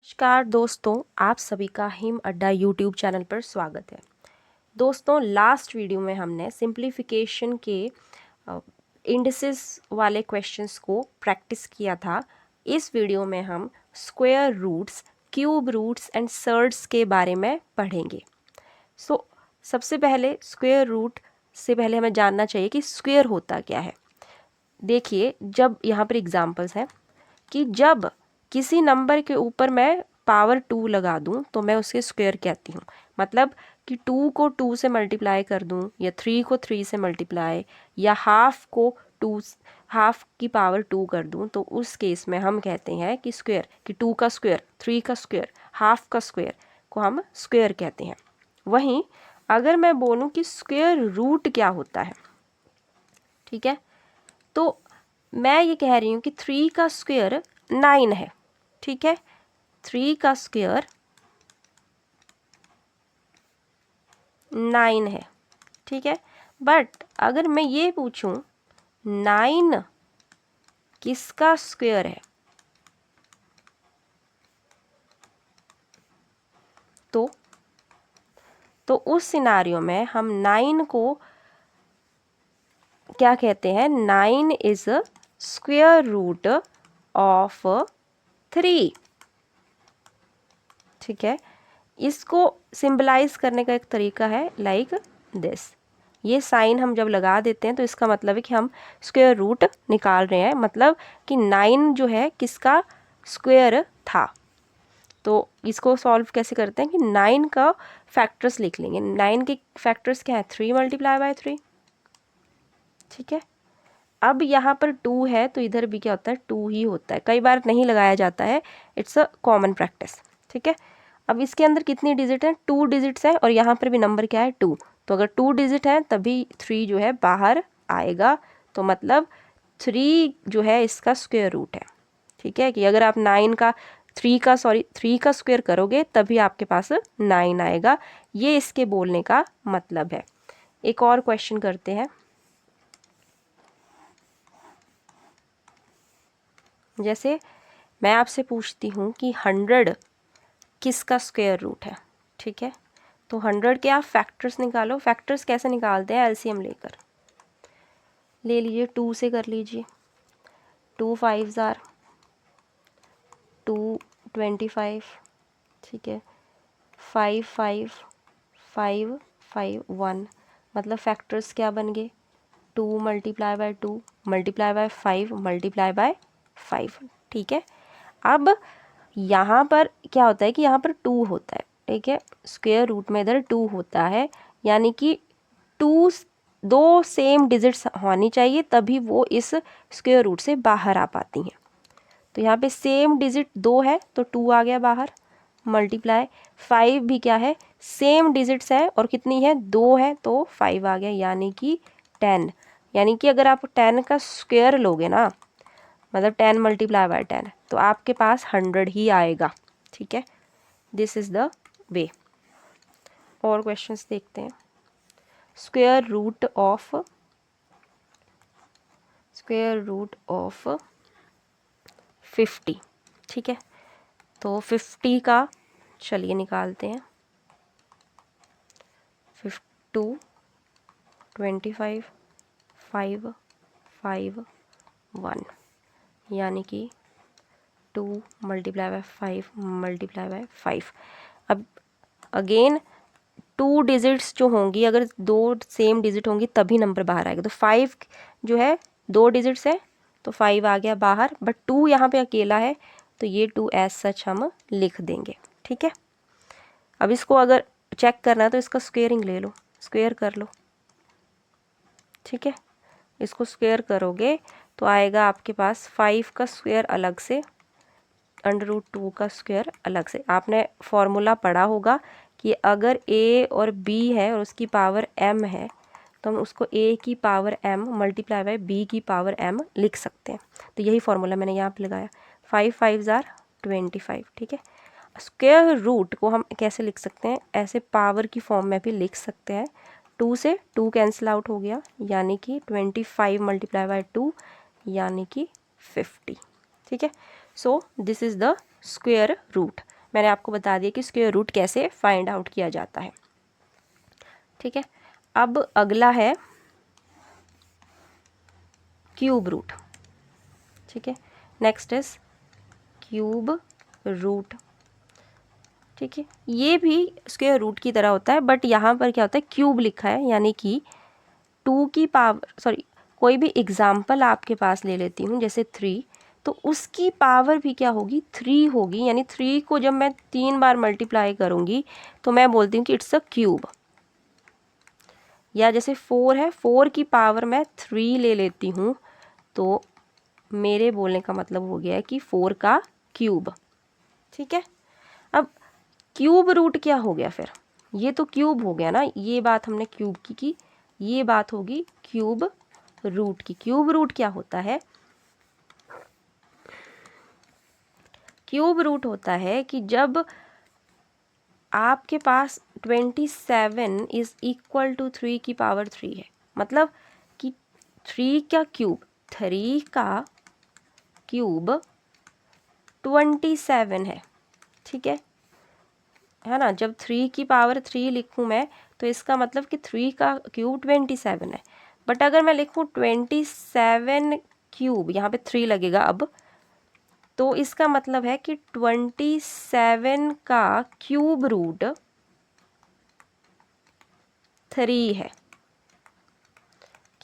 नमस्कार दोस्तों, आप सभी का हिम अड्डा यूट्यूब चैनल पर स्वागत है। दोस्तों, लास्ट वीडियो में हमने सिंप्लीफिकेशन के इंडिसेस वाले क्वेश्चंस को प्रैक्टिस किया था। इस वीडियो में हम square roots, cube roots and surds के बारे में पढ़ेंगे। सबसे पहले स्क्वायर रूट से पहले हमें जानना चाहिए कि स्क्वायर होता क्या है। देखिए, जब यहाँ पर एग्जांपल्स हैं कि जब किसी नंबर के ऊपर मैं पावर 2 लगा दूं तो मैं उसके स्क्वायर कहती हूँ। मतलब कि 2 को 2 से मल्टीप्लाई कर दूं, या 3 को 3 से मल्टीप्लाई, या हाफ को 2 हाफ की पावर 2 कर दूं, तो उस केस में हम कहते हैं कि स्क्वायर, कि 2 का स्क्वायर, 3 का स्क्वायर, हाफ का स्क्वायर को हम स्क्वायर कहते हैं। वहीं अगर मैं बोलूँ कि स्क्वायर रूट क्या होता है, ठीक है, तो मैं ये कह रही हूँ कि 3 का स्क्वायर 9 है। ठीक है, 3 का स्क्वायर 9 है। ठीक है, बट अगर मैं ये पूछूं 9 किसका स्क्वायर है, तो उस सिनारियो में हम 9 को क्या कहते हैं? 9 इज स्क्वायर रूट ऑफ 3। ठीक है, इसको सिंबलाइज करने का एक तरीका है लाइक दिस। ये साइन हम जब लगा देते हैं तो इसका मतलब है कि हम स्क्वायर रूट निकाल रहे हैं, मतलब कि 9 जो है किसका स्क्वायर था। तो इसको सॉल्व कैसे करते हैं कि 9 का फैक्टर्स लिख लेंगे। 9 के फैक्टर्स क्या है? 3 मल्टीप्लाई बाय 3। ठीक है, अब यहाँ पर 2 है तो इधर भी क्या होता है? 2 ही होता है। कई बार नहीं लगाया जाता है, इट्स अ कॉमन प्रैक्टिस। ठीक है, अब इसके अंदर कितनी डिजिट है? 2 डिजिट्स है, और यहाँ पर भी नंबर क्या है? 2। तो अगर 2 डिजिट है तभी 3 जो है बाहर आएगा, तो मतलब 3 जो है इसका स्क्वायर रूट है। ठीक है, कि अगर आप 3 का स्क्वायर करोगे तभी आपके पास 9 आएगा। ये इसके बोलने का मतलब है। एक और क्वेश्चन करते हैं। जैसे मैं आपसे पूछती हूँ कि 100 किसका स्क्वायर रूट है। ठीक है, तो 100 के आप फैक्टर्स निकालो। फैक्टर्स कैसे निकालते हैं? एलसीएम लेकर ले लीजिए, 2 से कर लीजिए। 2 5 आर 225। ठीक है, 5 5 5 5 1, मतलब फैक्टर्स क्या बन गए? 2 multiply by 2 multiply by 5 multiply by 5। ठीक है, अब यहाँ पर क्या होता है कि यहाँ पर 2 होता है। ठीक है, स्क्वायर रूट में इधर 2 होता है, यानी कि 2 सेम डिजिट्स होनी चाहिए तभी वो इस स्क्वायर रूट से बाहर आ पाती हैं। तो यहाँ पे सेम डिजिट 2 है तो 2 आ गया बाहर, मल्टीप्लाई 5 भी क्या है? सेम डिजिट्स है, और कितनी है? 2 है, तो 5 आ गया, यानी कि 10। यानी कि अगर आप 10 का स्क्वायर लोगे ना, मतलब 10 मल्टीप्लाई बाय 10, तो आपके पास 100 ही आएगा। ठीक है, दिस इज द वे। और क्वेश्चंस देखते हैं। Square root of 50। ठीक है, तो 50 का चलिए निकालते हैं। 2 25 5 5 1, यानी कि 2 मल्टीप्लाई बाय 5 मल्टीप्लाई बाय 5। अब अगेन 2 डिजिट्स जो होंगी, अगर 2 सेम डिजिट होंगी तभी नंबर बाहर आएगा। तो 5 जो है 2 डिजिट्स है, तो 5 आ गया बाहर, बट 2 यहाँ पे अकेला है, तो ये 2 एज सच हम लिख देंगे। ठीक है, अब इसको अगर चेक करना है तो इसका स्क्वेयरिंग ले लो, स्क्वेयर कर लो। ठीक है, इसको स्क्वेयर करोगे तो आएगा आपके पास 5 का स्क्वेयर अलग से, √2 का स्क्वायर अलग से। आपने फॉर्मूला पढ़ा होगा कि अगर a और b है और उसकी पावर m है, तो हम उसको a की power m multiply by b की पावर m लिख सकते हैं। तो यही फॉर्मूला मैंने यहाँ पे लगाया। 5 5 आर 25। ठीक है, स्क्वायर रूट को हम कैसे लिख सकते हैं? ऐसे पावर की फॉर्म में भी लिख सकते हैं। 2 से 2 कैंसिल आउट हो गया, यानी कि 25 मल्टीप्लाई बाय 2 यानी कि 50। ठीक है, so this is the square root. मैंने आपको बता दिया कि स्क्वायर रूट कैसे फाइंड आउट किया जाता है। ठीक है, अब अगला है क्यूब रूट। ठीक है, नेक्स्ट इज क्यूब रूट। ठीक है, ये भी स्क्वायर रूट की तरह होता है, बट यहाँ पर क्या होता है, क्यूब लिखा है, यानी कि 2 की पावर, सॉरी कोई भी एग्जाम्पल आपके पास ले लेती हूँ, जैसे 3, तो उसकी पावर भी क्या होगी, 3 होगी। यानी 3 को जब मैं 3 बार मल्टीप्लाई करूँगी तो मैं बोलती हूँ कि इट्स अ क्यूब। या जैसे 4 है, 4 की पावर मैं 3 ले लेती हूँ, तो मेरे बोलने का मतलब हो गया है कि 4 का क्यूब। ठीक है, अब क्यूब रूट क्या हो गया फिर, ये तो क्यूब हो गया ना, ये बात हमने क्यूब की, ये बात होगी क्यूब रूट की। क्यूब रूट क्या होता है, क्यूब रूट होता है कि जब आपके पास 27 इज इक्वल टू 3 की पावर 3 है, मतलब कि 3 का क्यूब, 3 का क्यूब 27 है। ठीक है ना, जब 3 की पावर 3 लिखूँ मैं तो इसका मतलब कि 3 का क्यूब 27 है। बट अगर मैं लिखूँ 27 क्यूब, यहाँ पे 3 लगेगा अब, तो इसका मतलब है कि 27 का क्यूब रूट 3 है।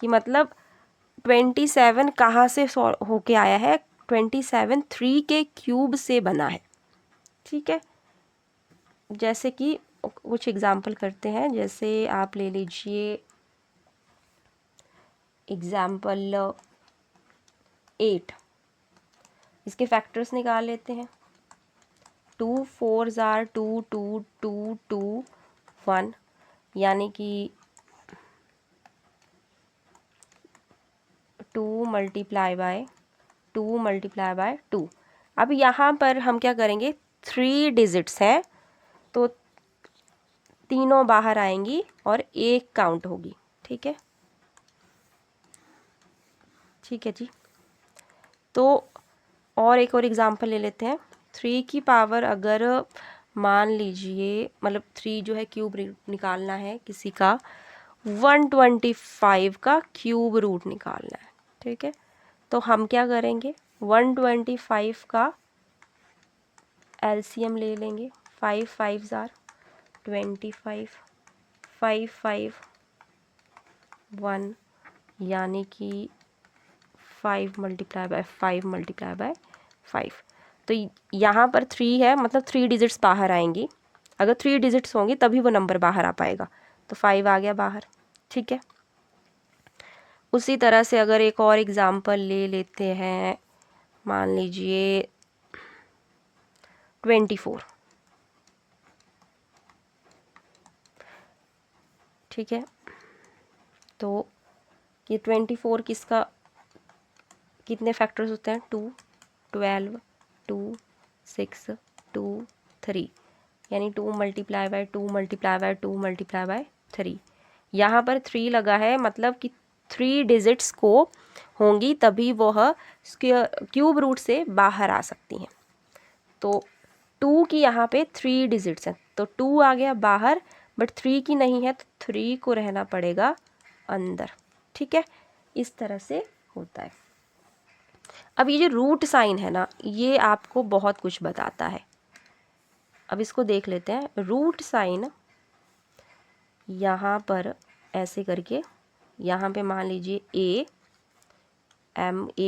कि मतलब 27 कहाँ से होके आया है, 27 3 के क्यूब से बना है। ठीक है, जैसे कि कुछ एग्जाम्पल करते हैं, जैसे आप ले लीजिए एग्जाम्पल 8, इसके फैक्टर्स निकाल लेते हैं। 2 4s are 2 2 2 2 1, यानी कि 2 मल्टीप्लाई बाय 2 मल्टीप्लाई बाय 2। अब यहाँ पर हम क्या करेंगे, 3 डिजिट्स हैं तो तीनों बाहर आएंगी और 1 काउंट होगी। ठीक है, ठीक है जी। तो और एक और एग्जांपल ले लेते हैं। 3 की पावर अगर मान लीजिए, मतलब 3 जो है क्यूब निकालना है किसी का, 125 का क्यूब रूट निकालना है। ठीक है, तो हम क्या करेंगे, 125 का एलसीएम ले लेंगे। 5 5s are 25, 5 5 1, यानी कि 5 मल्टीप्लाई बाय 5 मल्टीप्लाई बाय 5। तो यहाँ पर 3 है, मतलब 3 डिजिट्स बाहर आएंगी। अगर 3 डिजिट्स होंगी तभी वो नंबर बाहर आ पाएगा, तो 5 आ गया बाहर। ठीक है, उसी तरह से अगर एक और एग्जांपल ले लेते हैं, मान लीजिए 24। ठीक है, तो ये 24 किसका, कितने फैक्टर्स होते हैं, 2 12 2 6 2 3, यानी 2 multiply by 2 multiply by 2 multiply by 3। यहाँ पर 3 लगा है, मतलब कि 3 डिजिट्स को होंगी तभी वह क्यूब रूट से बाहर आ सकती हैं। तो 2 की यहाँ पे 3 डिजिट्स हैं, तो 2 आ गया बाहर, बट 3 की नहीं है, तो 3 को रहना पड़ेगा अंदर। ठीक है, इस तरह से होता है। अब ये जो रूट साइन है ना, ये आपको बहुत कुछ बताता है। अब इसको देख लेते हैं। रूट साइन यहाँ पर ऐसे करके, यहाँ पे मान लीजिए ए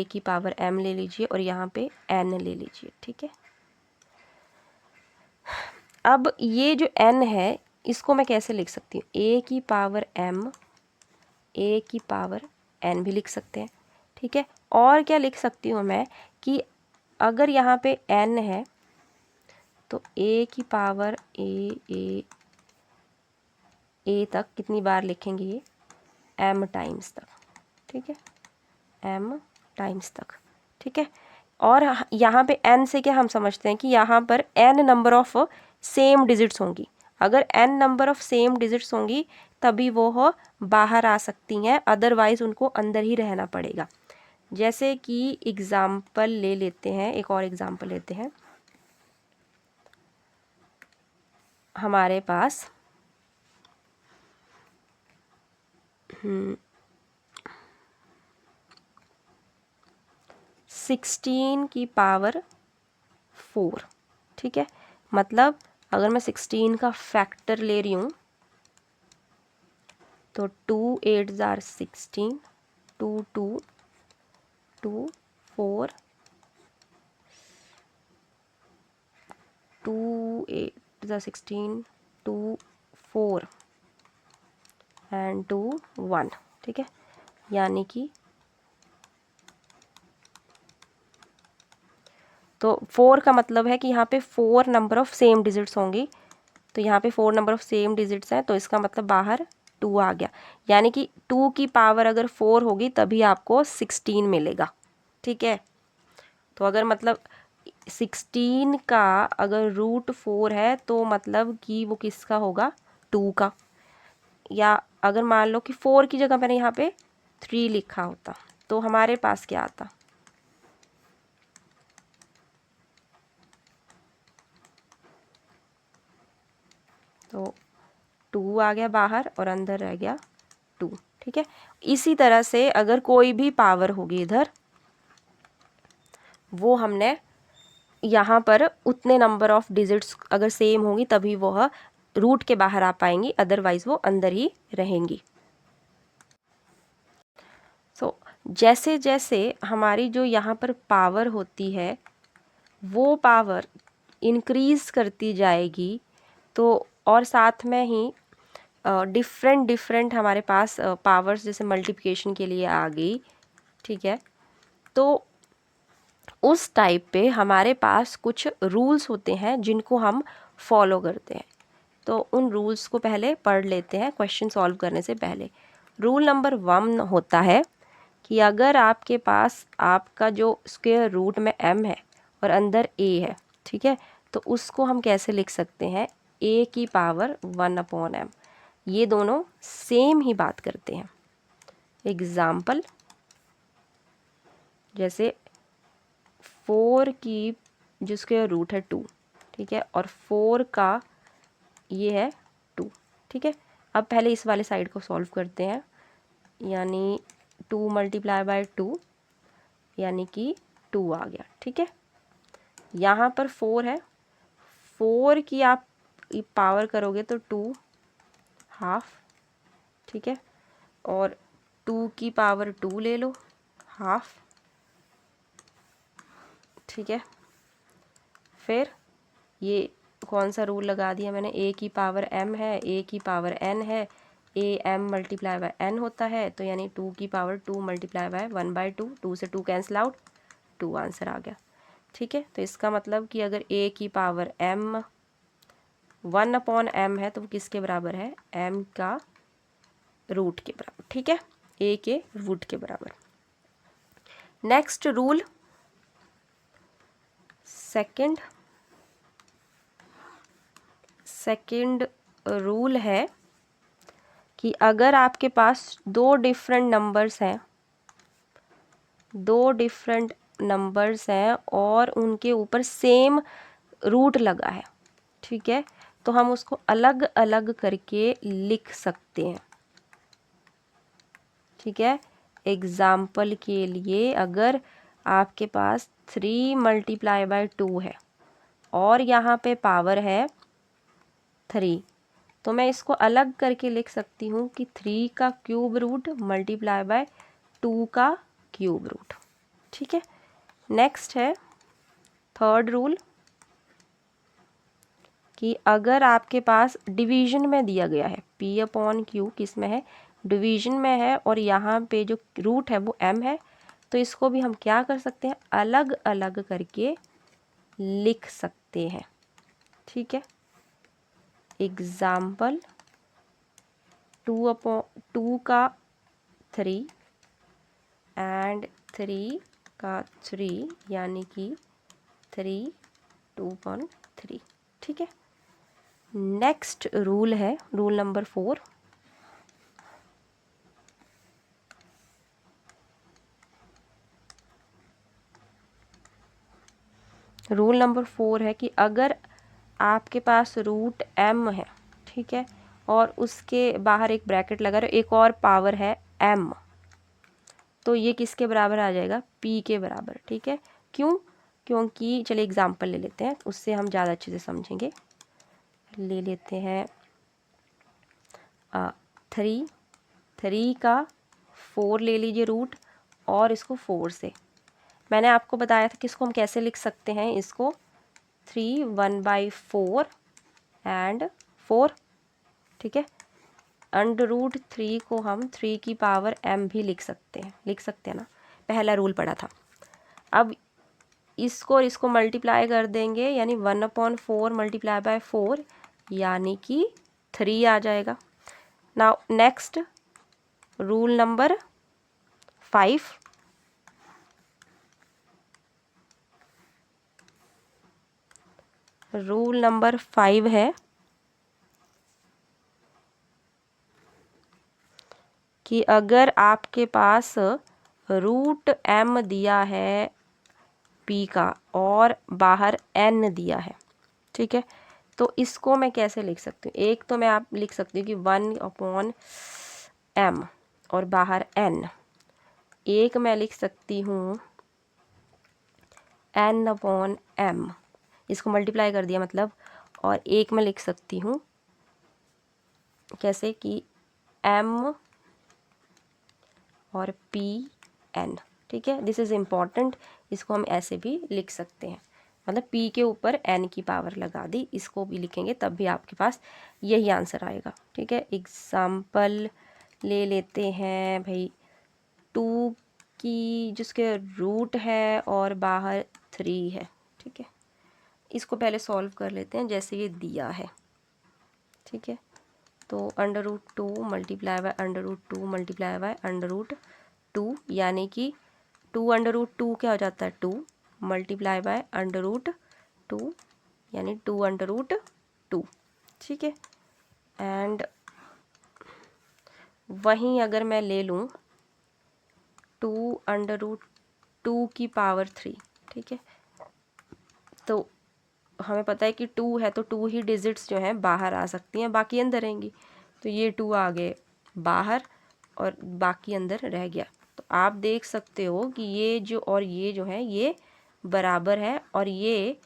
की पावर m ले लीजिए और यहाँ पे n ले लीजिए। ठीक है, अब ये जो n है इसको मैं कैसे लिख सकती हूँ, a की पावर m, a की पावर n भी लिख सकते हैं। ठीक है, और क्या लिख सकती हूँ मैं कि अगर यहाँ पे n है तो a की पावर a तक कितनी बार लिखेंगे, ये m टाइम्स तक। ठीक है, m टाइम्स तक। ठीक है, और यहाँ पे n से क्या हम समझते हैं कि यहाँ पर n number of same digits होंगी। अगर n number of same digits होंगी तभी वो बाहर आ सकती हैं, अदरवाइज उनको अंदर ही रहना पड़ेगा। जैसे कि एग्ज़ाम्पल ले लेते हैं, एक और एग्ज़ाम्पल लेते हैं। हमारे पास 16 की पावर 4, ठीक है। मतलब अगर मैं 16 का फैक्टर ले रही हूँ तो 2 8 जार 16, 2 2 2 4, 2 8 जार 16, 2 4 एंड 2 1, ठीक है। यानी कि तो 4 का मतलब है कि यहाँ पे 4 नंबर ऑफ सेम डिजिट्स होंगी, तो यहाँ पे 4 नंबर ऑफ सेम डिजिट्स हैं, तो इसका मतलब बाहर 2 आ गया। यानी कि 2 की पावर अगर 4 होगी तभी आपको 16 मिलेगा, ठीक है। तो अगर मतलब 16 का अगर रूट 4 है तो मतलब कि वो किसका होगा, 2 का। या अगर मान लो कि 4 की जगह मैंने यहाँ पे 3 लिखा होता तो हमारे पास क्या आता, तो 2 आ गया बाहर और अंदर रह गया 2, ठीक है। इसी तरह से अगर कोई भी पावर होगी इधर, वो हमने यहाँ पर उतने नंबर ऑफ डिजिट्स अगर सेम होंगी तभी वह रूट के बाहर आ पाएंगी, अदरवाइज वो अंदर ही रहेंगी। सो जैसे जैसे हमारी जो यहाँ पर पावर होती है वो पावर इंक्रीज करती जाएगी, तो और साथ में ही डिफरेंट डिफरेंट हमारे पास पावर्स जैसे मल्टीप्लिकेशन के लिए आ गई, ठीक है। तो उस टाइप पे हमारे पास कुछ रूल्स होते हैं जिनको हम फॉलो करते हैं। तो उन रूल्स को पहले पढ़ लेते हैं क्वेश्चन सॉल्व करने से पहले। रूल नंबर 1 होता है कि अगर आपके पास आपका जो स्क्वायर रूट में m है और अंदर a है, ठीक है, तो उसको हम कैसे लिख सकते हैं, a की पावर 1/m। ये दोनों सेम ही बात करते हैं। एग्जाम्पल जैसे 4 की जो स्क्वायर रूट है 2, ठीक है, और 4 का ये है 2, ठीक है। अब पहले इस वाले साइड को सॉल्व करते हैं, यानी 2 मल्टीप्लाई बाय 2 यानी कि 2 आ गया, ठीक है। यहाँ पर 4 है, 4 की आप पावर करोगे तो 2 हाफ, ठीक है, और 2 की पावर 2 ले लो हाफ, ठीक है। फिर ये कौन सा रूल लगा दिया मैंने, a की पावर m है, a की पावर n है, a m multiply by n होता है, तो यानी 2 की पावर 2 मल्टीप्लाई बाय 1/2, 2 से 2 कैंसिल आउट, 2 आंसर आ गया, ठीक है। तो इसका मतलब कि अगर a की पावर m 1/m है तो वो किसके बराबर है, m का रूट के बराबर, ठीक है, a के रूट के बराबर। नेक्स्ट रूल सेकंड रूल है कि अगर आपके पास दो डिफरेंट नंबर्स हैं और उनके ऊपर सेम रूट लगा है, ठीक है, तो हम उसको अलग अलग करके लिख सकते हैं, ठीक है। एग्जाम्पल के लिए अगर आपके पास 3 मल्टीप्लाई बाय 2 है और यहाँ पे पावर है 3, तो मैं इसको अलग करके लिख सकती हूँ कि 3 का क्यूब रूट मल्टीप्लाई बाय 2 का क्यूब रूट, ठीक है। नेक्स्ट है थर्ड रूल कि अगर आपके पास डिवीजन में दिया गया है p/q, किस में है, डिवीजन में है, और यहाँ पे जो रूट है वो m है, तो इसको भी हम क्या कर सकते हैं, अलग अलग करके लिख सकते हैं, ठीक है। एग्जाम्पल 2 का 3 एंड 3 का 3 यानी कि 3 2/3, ठीक है। नेक्स्ट रूल है रूल नंबर 4। रूल नंबर 4 है कि अगर आपके पास रूट m है, ठीक है, और उसके बाहर एक ब्रैकेट लगा रहे, एक और पावर है m, तो ये किसके बराबर आ जाएगा, p के बराबर, ठीक है। क्यों? क्योंकि चलिए एग्जांपल ले लेते हैं, उससे हम ज़्यादा अच्छे से समझेंगे। ले लेते हैं 3 का 4 ले लीजिए रूट, और इसको 4 से मैंने आपको बताया था कि इसको हम कैसे लिख सकते हैं, इसको 3 1/4 एंड 4, ठीक है। √3 को हम 3 की पावर m भी लिख सकते हैं ना, पहला रूल पढ़ा था। अब इसको और इसको मल्टीप्लाई कर देंगे, यानी 1/4 मल्टीप्लाई बाय 4 यानी कि 3 आ जाएगा। Now next rule number 5, rule number 5 है कि अगर आपके पास रूट m दिया है p का और बाहर n दिया है, ठीक है, तो इसको मैं कैसे लिख सकती हूँ। एक तो मैं आप लिख सकती हूँ कि 1/m और बाहर n, एक मैं लिख सकती हूँ n/m, इसको मल्टीप्लाई कर दिया मतलब, और एक मैं लिख सकती हूँ कैसे कि m और pn, ठीक है। दिस इज़ इम्पॉर्टेंट, इसको हम ऐसे भी लिख सकते हैं, मतलब p के ऊपर n की पावर लगा दी, इसको भी लिखेंगे तब भी आपके पास यही आंसर आएगा, ठीक है। एग्जाम्पल ले लेते हैं भाई, 2 की जिसके रूट है और बाहर 3 है, ठीक है। इसको पहले सॉल्व कर लेते हैं जैसे ये दिया है, ठीक है। तो √2 मल्टीप्लाई बाय √2 मल्टीप्लाई बाय √2, यानी कि 2 क्या हो जाता है 2 मल्टीप्लाई बाय √2 यानी 2 ठीक है। एंड वहीं अगर मैं ले लूँ 2 की पावर 3, ठीक है, तो हमें पता है कि 2 है तो 2 ही डिजिट्स जो हैं बाहर आ सकती हैं, बाकी अंदर रहेंगी, तो ये 2 आ गए बाहर और बाकी अंदर रह गया। तो आप देख सकते हो कि ये जो और ये जो है ये बराबर है, और ये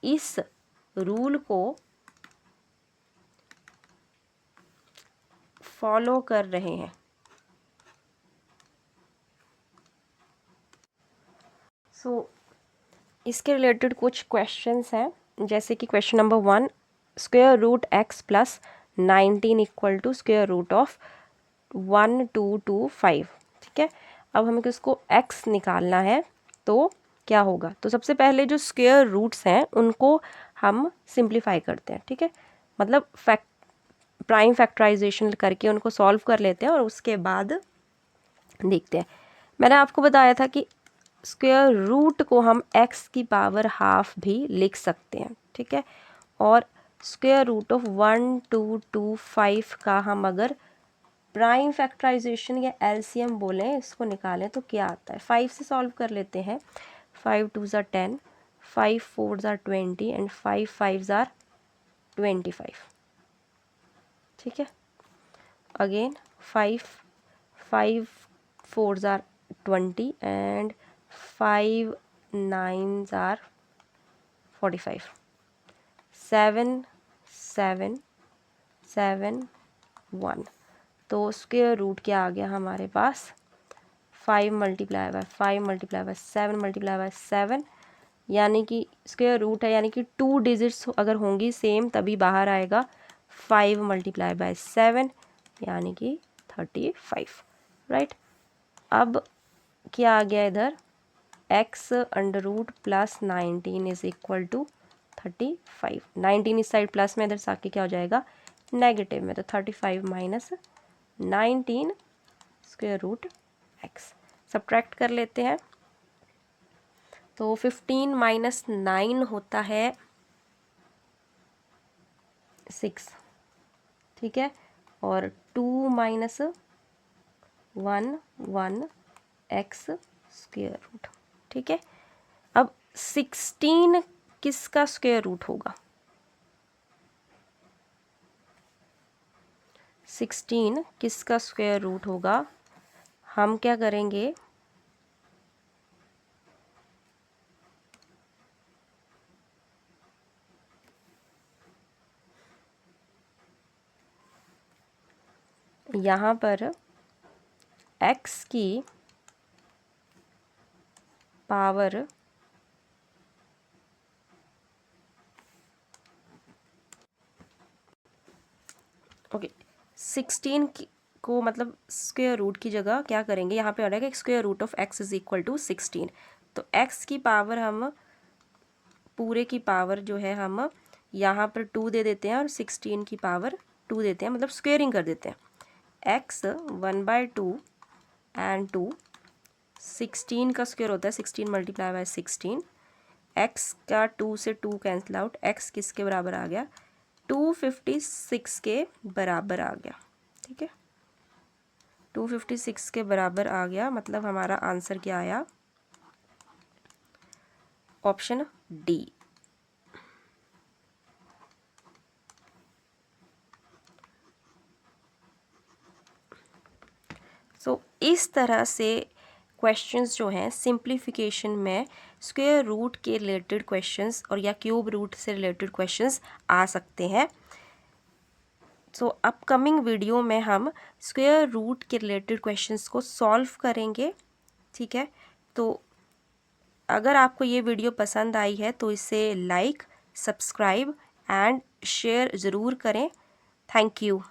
इस रूल को फॉलो कर रहे हैं। इसके रिलेटेड कुछ क्वेश्चंस हैं, जैसे कि question number 1, square root x plus 19 equal to square root of 1225, ठीक है। अब हमें इसको x निकालना है, तो क्या होगा, तो सबसे पहले जो स्क्वायर रूट्स हैं उनको हम सिंप्लीफाई करते हैं, ठीक है, मतलब प्राइम फैक्टराइजेशन करके उनको सॉल्व कर लेते हैं और उसके बाद देखते हैं। मैंने आपको बताया था कि स्क्वायर रूट को हम x की पावर हाफ भी लिख सकते हैं, ठीक है, और स्क्वायर रूट ऑफ 1225 का हम अगर प्राइम फैक्टराइजेशन या एलसीएम बोलें, इसको निकालें तो क्या आता है, 5 से सॉल्व कर लेते हैं। 5 2s are 10, 5 4s are 20 and 5 5s are 25, ठीक है। Again 5 4s are 20 and 5 9s are 45, 7 7 7 1, तो स्क्वायर रूट क्या आ गया हमारे पास, 5 multiply by 5 multiply by 7 multiply by 7, यानी कि स्क्वायर रूट है, यानी कि 2 डिजिट्स अगर होंगी सेम तभी बाहर आएगा। 5 मल्टीप्लाई बाय 7 यानी कि 35, राइट। अब क्या आ गया इधर, x under root plus 19 is equal to 35, 19 इस साइड प्लस में, इधर से आके क्या हो जाएगा नेगेटिव में, तो 35 minus 19 square root x, subtract कर लेते हैं, तो 15 माइनस 9 होता है 6, ठीक है, और 2 माइनस 1 1 x स्क्वायर रूट, ठीक है। अब 16 किसका स्क्वायर रूट होगा, 16 किसका स्क्वायर रूट होगा? हम क्या करेंगे, यहाँ पर x की पावर ओके 16 को मतलब स्क्वायर रूट की जगह क्या करेंगे, यहाँ पे आ रहा है कि square root of x is equal to 16। तो x की पावर हम पूरे की पावर जो है हम यहाँ पर 2 दे देते हैं और 16 की पावर 2 देते हैं, मतलब स्क्वेयरिंग कर देते हैं। x 1/2 एंड 2 16 का स्क्वायर होता है 16 मल्टीप्लाई बाय 16। x का 2 से 2 कैंसिल आउट, x किसके बराबर आ गया, 256 के बराबर आ गया। ठीक है, 256 के बराबर आ गया, मतलब हमारा आंसर क्या आया, ऑप्शन डी। इस तरह से क्वेश्चंस जो हैं सिंप्लीफिकेशन में स्क्वायर रूट के रिलेटेड क्वेश्चंस और या क्यूब रूट से रिलेटेड क्वेश्चंस आ सकते हैं। अपकमिंग वीडियो में हम स्क्वायर रूट के रिलेटेड क्वेश्चंस को सॉल्व करेंगे। ठीक है, तो अगर आपको ये वीडियो पसंद आई है तो इसे लाइक, सब्सक्राइब एंड शेयर ज़रूर करें। Thank you.